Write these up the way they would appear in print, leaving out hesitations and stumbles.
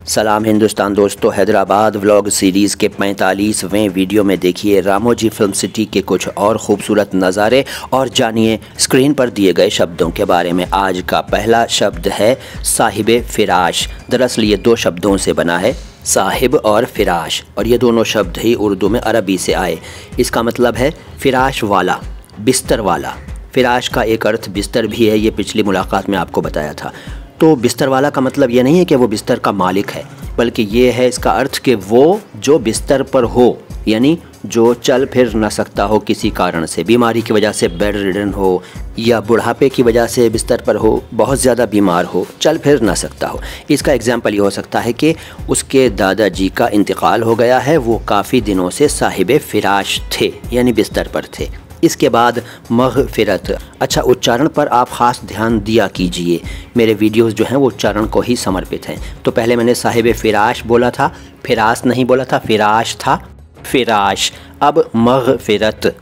सलाम हिंदुस्तान दोस्तों, Hyderabad vlog series के 45वें वीडियो में देखिए रामोजी फिल्म सिटी के कुछ और ख़ूबसूरत नज़ारे और जानिए स्क्रीन पर दिए गए शब्दों के बारे में। आज का पहला शब्द है साहिब फिराश। दरअसल ये दो शब्दों से बना है, साहिब और फिराश, और ये दोनों शब्द ही उर्दू में अरबी से आए। इसका मतलब है फिराश वाला, बिस्तर वाला। फिराश का एक अर्थ बिस्तर भी है, ये पिछली मुलाकात में आपको बताया था। तो बिस्तर वाला का मतलब ये नहीं है कि वो बिस्तर का मालिक है, बल्कि ये है इसका अर्थ कि वो जो बिस्तर पर हो, यानी जो चल फिर ना सकता हो किसी कारण से, बीमारी की वजह से बेड रिडन हो या बुढ़ापे की वजह से बिस्तर पर हो, बहुत ज़्यादा बीमार हो, चल फिर ना सकता हो। इसका एग्जाम्पल ये हो सकता है कि उसके दादाजी का इंतकाल हो गया है, वो काफ़ी दिनों से साहिब फिराश थे, यानी बिस्तर पर थे। इसके बाद मग़फ़िरत। अच्छा, उच्चारण पर आप ख़ास ध्यान दिया कीजिए, मेरे वीडियोस जो हैं वो उच्चारण को ही समर्पित हैं। तो पहले मैंने साहिब फ़िराश बोला था, फिरास नहीं बोला था, फ़िराश था, फ़िराश। अब मग़फ़िरत,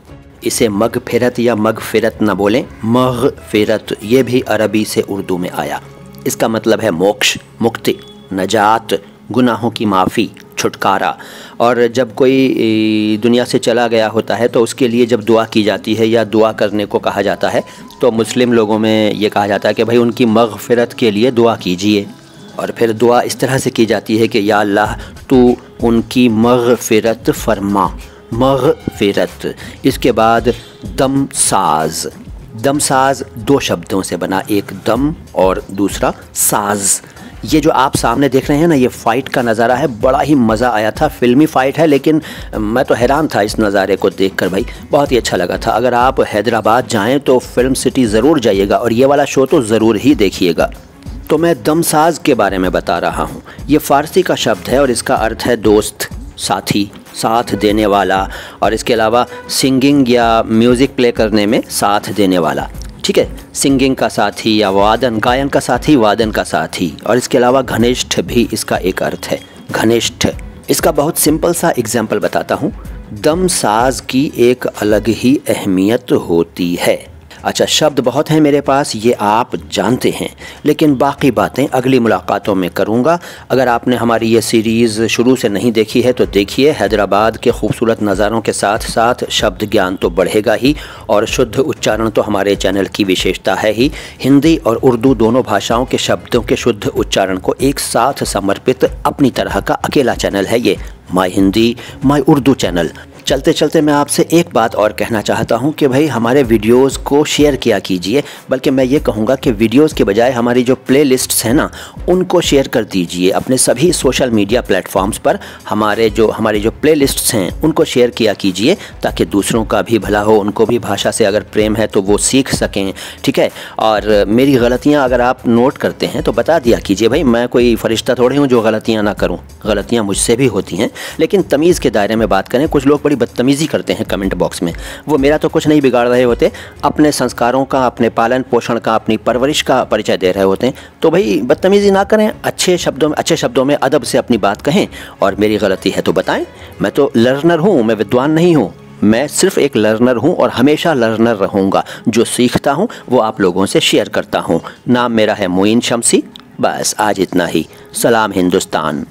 इसे मग़फ़िरत या मग़फ़िरत ना बोलें, मग़फ़िरत। ये भी अरबी से उर्दू में आया। इसका मतलब है मोक्ष, मुक्ति, नजात, गुनाहों की माफ़ी, छुटकारा। और जब कोई दुनिया से चला गया होता है तो उसके लिए जब दुआ की जाती है या दुआ करने को कहा जाता है, तो मुस्लिम लोगों में ये कहा जाता है कि भाई उनकी मग़फ़िरत के लिए दुआ कीजिए। और फिर दुआ इस तरह से की जाती है कि या अल्लाह तू उनकी मग़फ़िरत फरमा, मग़फ़िरत। इसके बाद दमसाज। दमसाज दो शब्दों से बना, एक दम और दूसरा साज। ये जो आप सामने देख रहे हैं ना, ये फ़ाइट का नज़ारा है, बड़ा ही मज़ा आया था। फिल्मी फ़ाइट है, लेकिन मैं तो हैरान था इस नज़ारे को देखकर, भाई बहुत ही अच्छा लगा था। अगर आप हैदराबाद जाएं तो फिल्म सिटी ज़रूर जाइएगा और ये वाला शो तो ज़रूर ही देखिएगा। तो मैं दमसाज के बारे में बता रहा हूँ। ये फ़ारसी का शब्द है और इसका अर्थ है दोस्त, साथी, साथ देने वाला। और इसके अलावा सिंगिंग या म्यूज़िक प्ले करने में साथ देने वाला, ठीक है, सिंगिंग का साथी या वादन, गायन का साथी, वादन का साथी। और इसके अलावा घनिष्ठ भी इसका एक अर्थ है, घनिष्ठ। इसका बहुत सिंपल सा एग्जाम्पल बताता हूँ। दमसाज की एक अलग ही अहमियत होती है। अच्छा, शब्द बहुत हैं मेरे पास, ये आप जानते हैं, लेकिन बाकी बातें अगली मुलाकातों में करूँगा। अगर आपने हमारी ये सीरीज़ शुरू से नहीं देखी है तो देखिए। हैदराबाद के खूबसूरत नज़ारों के साथ साथ शब्द ज्ञान तो बढ़ेगा ही, और शुद्ध उच्चारण तो हमारे चैनल की विशेषता है ही। हिंदी और उर्दू दोनों भाषाओं के शब्दों के शुद्ध उच्चारण को एक साथ समर्पित अपनी तरह का अकेला चैनल है ये, my Hindi my Urdu channel. चलते चलते मैं आपसे एक बात और कहना चाहता हूं कि भाई हमारे वीडियोस को शेयर किया कीजिए, बल्कि मैं ये कहूँगा कि वीडियोस के बजाय हमारी जो प्लेलिस्ट्स हैं ना, उनको शेयर कर दीजिए अपने सभी सोशल मीडिया प्लेटफॉर्म्स पर। हमारी जो प्लेलिस्ट्स हैं उनको शेयर किया कीजिए, ताकि दूसरों का भी भला हो, उनको भी भाषा से अगर प्रेम है तो वो सीख सकें, ठीक है। और मेरी गलतियाँ अगर आप नोट करते हैं तो बता दिया कीजिए, भाई मैं कोई फरिश्ता थोड़ी हूँ जो गलतियाँ ना करूँ, गलतियाँ मुझसे भी होती हैं, लेकिन तमीज़ के दायरे में बात करें। कुछ लोग बड़ी बदतमीज़ी करते हैं कमेंट बॉक्स में, वो मेरा तो कुछ नहीं बिगाड़ रहे होते, अपने संस्कारों का, अपने पालन पोषण का, अपनी परवरिश का परिचय दे रहे होते हैं। तो भाई बदतमीज़ी ना करें, अच्छे शब्दों में अदब से अपनी बात कहें, और मेरी गलती है तो बताएं। मैं तो लर्नर हूँ, मैं विद्वान नहीं हूँ, मैं सिर्फ एक लर्नर हूँ और हमेशा लर्नर रहूँगा। जो सीखता हूँ वो आप लोगों से शेयर करता हूँ। नाम मेरा है मोइन शमसी। बस आज इतना ही। सलाम हिंदुस्तान।